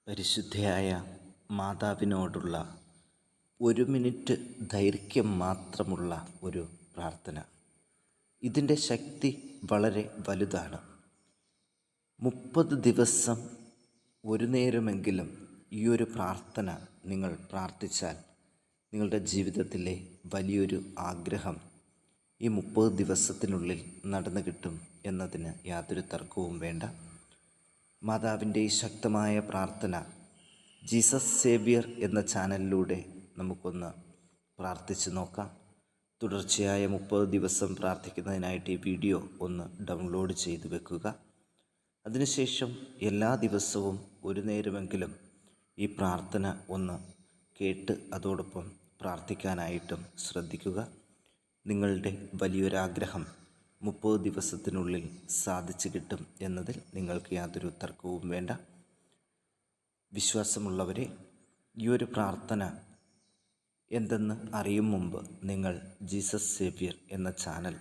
പരിശുദ്ധയായ മാതാവിനോടുള്ള 1 minute ദൈർഘ്യം മാത്രമുള്ള ഒരു പ്രാർത്ഥന. ഇതിൻ്റെ ശക്തി വളരെ വലുതാണ്. 30 ദിവസം ഒരു നേരമെങ്കിലും ഈ ഒരു പ്രാർത്ഥന നിങ്ങൾ പ്രാർത്ഥിച്ചാൽ നിങ്ങളുടെ ജീവിതത്തിലെ വലിയൊരു ആഗ്രഹം ഈ 30 ദിവസത്തിനുള്ളിൽ നടന്നു കിട്ടും എന്നതിന് യാതൊരു തർക്കവും വേണ്ട. മാതാവിൻ്റെ ഈ ശക്തമായ പ്രാർത്ഥന ജീസസ് സേവ്യർ എന്ന ചാനലിലൂടെ നമുക്കൊന്ന് പ്രാർത്ഥിച്ച് നോക്കാം. തുടർച്ചയായ 30 ദിവസം പ്രാർത്ഥിക്കുന്നതിനായിട്ട് ഈ വീഡിയോ ഒന്ന് ഡൗൺലോഡ് ചെയ്ത് വെക്കുക. അതിനുശേഷം എല്ലാ ദിവസവും ഒരു നേരമെങ്കിലും ഈ പ്രാർത്ഥന ഒന്ന് കേട്ട് അതോടൊപ്പം പ്രാർത്ഥിക്കാനായിട്ടും ശ്രദ്ധിക്കുക. നിങ്ങളുടെ വലിയൊരാഗ്രഹം 30 ദിവസത്തിനുള്ളിൽ സാധിച്ചു കിട്ടും എന്നതിൽ നിങ്ങൾക്ക് യാതൊരു തർക്കവും വേണ്ട. വിശ്വാസമുള്ളവരെ, ഈ ഒരു പ്രാർത്ഥന എന്തെന്ന് അറിയും മുമ്പ് നിങ്ങൾ ജീസസ് സേവ്യർ എന്ന ചാനൽ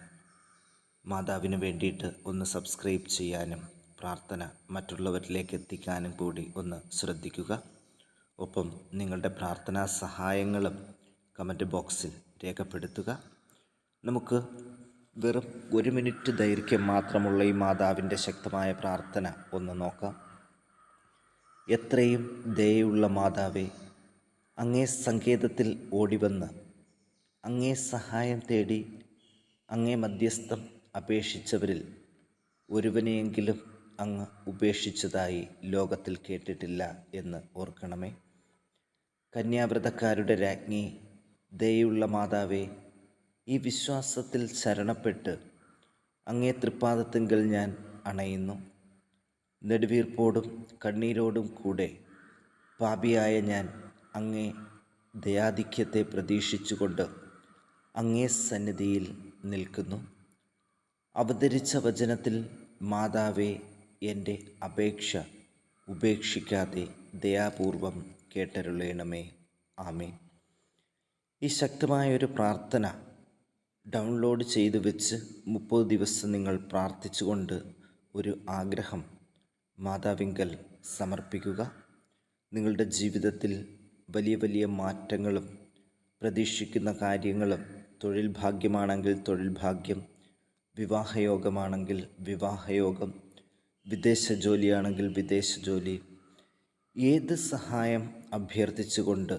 മാതാവിന് വേണ്ടിയിട്ട് ഒന്ന് സബ്സ്ക്രൈബ് ചെയ്യാനും പ്രാർത്ഥന മറ്റുള്ളവരിലേക്ക് എത്തിക്കാനും കൂടി ഒന്ന് ശ്രദ്ധിക്കുക. ഒപ്പം നിങ്ങളുടെ പ്രാർത്ഥനാ സഹായങ്ങളും കമൻറ്റ് ബോക്സിൽ രേഖപ്പെടുത്തുക. നമുക്ക് വെറും 1 മിനിറ്റ് ദൈർഘ്യം മാത്രമുള്ള ഈ മാതാവിൻ്റെ ശക്തമായ പ്രാർത്ഥന ഒന്ന് നോക്കാം. എത്രയും ദയയുള്ള മാതാവേ, അങ്ങേ സങ്കേതത്തിൽ ഓടിവന്ന് അങ്ങേ സഹായം തേടി അങ്ങേ മധ്യസ്ഥം അപേക്ഷിച്ചവരിൽ ഒരുവനെയെങ്കിലും അങ്ങ് ഉപേക്ഷിച്ചതായി ലോകത്തിൽ കേട്ടിട്ടില്ല എന്ന് ഓർക്കണമേ. കന്യാവ്രതക്കാരുടെ രാജ്ഞി, ദയയുള്ള മാതാവേ, ഈ വിശ്വാസത്തിൽ ശരണപ്പെട്ട് അങ്ങേ തൃപ്പാദത്തിങ്കൽ ഞാൻ അണയുന്നു. നെടുവീർപ്പോടും കണ്ണീരോടും കൂടെ പാപിയായ ഞാൻ അങ്ങേ ദയാധിക്യത്തെ പ്രതീക്ഷിച്ചുകൊണ്ട് അങ്ങേ സന്നിധിയിൽ നിൽക്കുന്നു. അവതരിച്ച വചനത്തിൽ മാതാവേ, എൻ്റെ അപേക്ഷ ഉപേക്ഷിക്കാതെ ദയാപൂർവം കേട്ടരുളേണമേ. ആമേൻ. ഈ ശക്തമായൊരു പ്രാർത്ഥന ഡൗൺലോഡ് ചെയ്തു വെച്ച് 30 ദിവസം നിങ്ങൾ പ്രാർത്ഥിച്ചുകൊണ്ട് ഒരു ആഗ്രഹം മാതാവിങ്കൽ സമർപ്പിക്കുക. നിങ്ങളുടെ ജീവിതത്തിൽ വലിയ വലിയ മാറ്റങ്ങളും പ്രതീക്ഷിക്കുന്ന കാര്യങ്ങളും, തൊഴിൽ ഭാഗ്യമാണെങ്കിൽ തൊഴിൽ ഭാഗ്യം, വിവാഹയോഗമാണെങ്കിൽ വിവാഹയോഗം, വിദേശ ജോലിയാണെങ്കിൽ വിദേശ ജോലി, ഏത് സഹായം അഭ്യർത്ഥിച്ചുകൊണ്ട്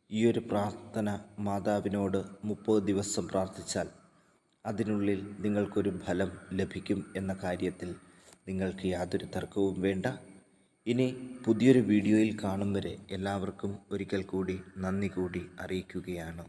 ഈ ഒരു പ്രാർത്ഥന മാതാവിനോട് 30 ദിവസം പ്രാർത്ഥിച്ചാൽ അതിനുള്ളിൽ നിങ്ങൾക്കൊരു ഫലം ലഭിക്കും എന്ന കാര്യത്തിൽ നിങ്ങൾക്ക് യാതൊരു തർക്കവും വേണ്ട. ഇനി പുതിയൊരു വീഡിയോയിൽ കാണും വരെ എല്ലാവർക്കും ഒരിക്കൽ കൂടി നന്ദി കൂടി അറിയിക്കുകയാണ്.